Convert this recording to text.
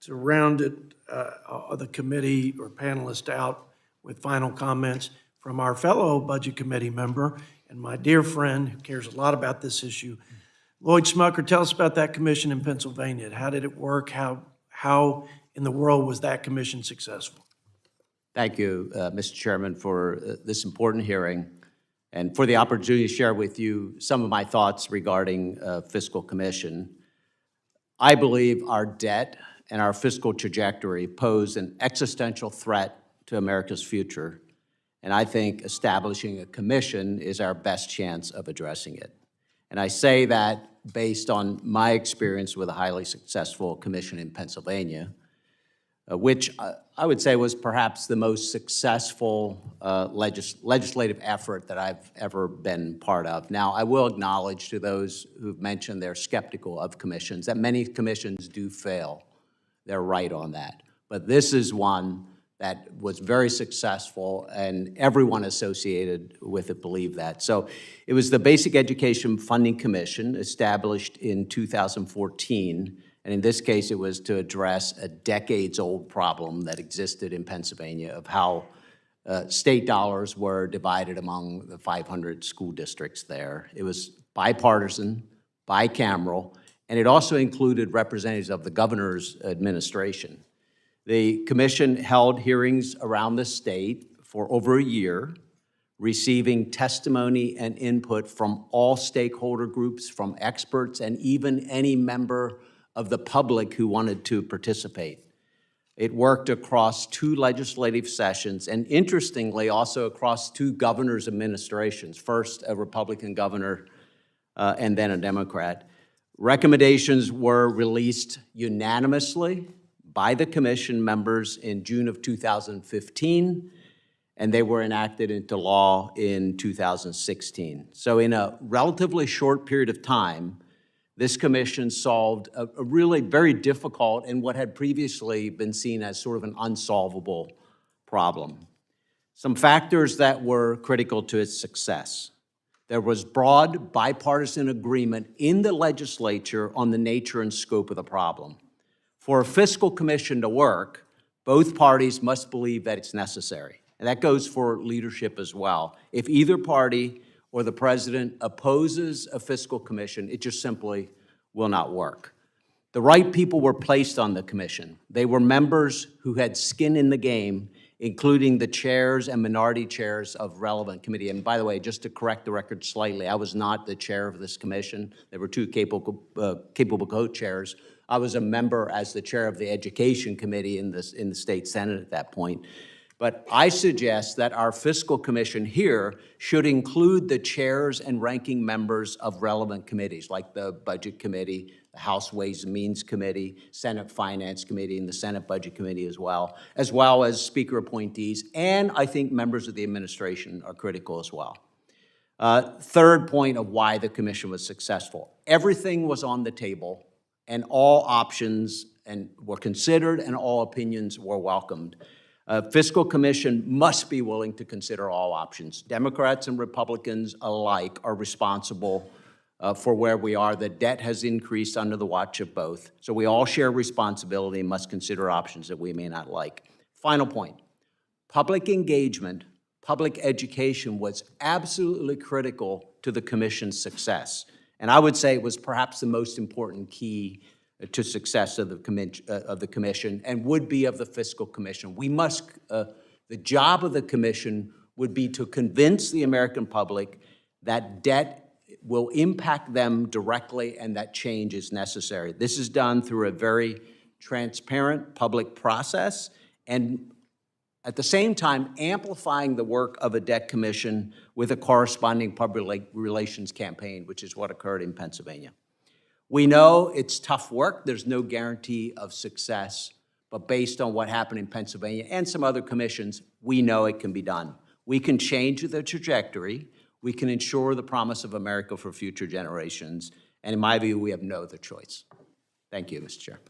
to round it, the committee or panelists out with final comments from our fellow Budget Committee member and my dear friend who cares a lot about this issue, Lloyd Smucker. Tell us about that commission in Pennsylvania. How did it work? How in the world was that commission successful? Thank you, Mr. Chairman, for this important hearing and for the opportunity to share with you some of my thoughts regarding fiscal commission. I believe our debt and our fiscal trajectory pose an existential threat to America's future, and I think establishing a commission is our best chance of addressing it. And I say that based on my experience with a highly successful commission in Pennsylvania, which I would say was perhaps the most successful legislative effort that I've ever been part of. Now, I will acknowledge to those who've mentioned they're skeptical of commissions that many commissions do fail. They're right on that. But this is one that was very successful, and everyone associated with it believed that. So it was the Basic Education Funding Commission, established in 2014, and in this case, it was to address a decades-old problem that existed in Pennsylvania of how state dollars were divided among the 500 school districts there. It was bipartisan, bicameral, and it also included representatives of the governor's administration. The commission held hearings around the state for over a year, receiving testimony and input from all stakeholder groups, from experts, and even any member of the public who wanted to participate. It worked across 2 legislative sessions, and interestingly, also across 2 governors' administrations, first a Republican governor and then a Democrat. Recommendations were released unanimously by the commission members in June of 2015, and they were enacted into law in 2016. So in a relatively short period of time, this commission solved a really very difficult and what had previously been seen as sort of an unsolvable problem. Some factors that were critical to its success. There was broad bipartisan agreement in the legislature on the nature and scope of the problem. For a fiscal commission to work, both parties must believe that it's necessary. And that goes for leadership as well. If either party or the president opposes a fiscal commission, it just simply will not work. The right people were placed on the commission. They were members who had skin in the game, including the chairs and minority chairs of relevant committee. And by the way, just to correct the record slightly, I was not the chair of this commission. There were 2 capable co-chairs. I was a member as the chair of the Education Committee in the state Senate at that point. But I suggest that our fiscal commission here should include the chairs and ranking members of relevant committees, like the Budget Committee, the House Ways and Means Committee, Senate Finance Committee, and the Senate Budget Committee as well as speaker appointees, and I think members of the administration are critical as well. Third point of why the commission was successful. Everything was on the table, and all options were considered, and all opinions were welcomed. Fiscal commission must be willing to consider all options. Democrats and Republicans alike are responsible for where we are. The debt has increased under the watch of both. So we all share responsibility and must consider options that we may not like. Final point, public engagement, public education was absolutely critical to the commission's success. And I would say it was perhaps the most important key to success of the commission and would be of the fiscal commission. We must, the job of the commission would be to convince the American public that debt will impact them directly and that change is necessary. This is done through a very transparent public process and at the same time amplifying the work of a debt commission with a corresponding public relations campaign, which is what occurred in Pennsylvania. We know it's tough work. There's no guarantee of success, but based on what happened in Pennsylvania and some other commissions, we know it can be done. We can change the trajectory. We can ensure the promise of America for future generations. And in my view, we have no other choice. Thank you, Mr. Chair.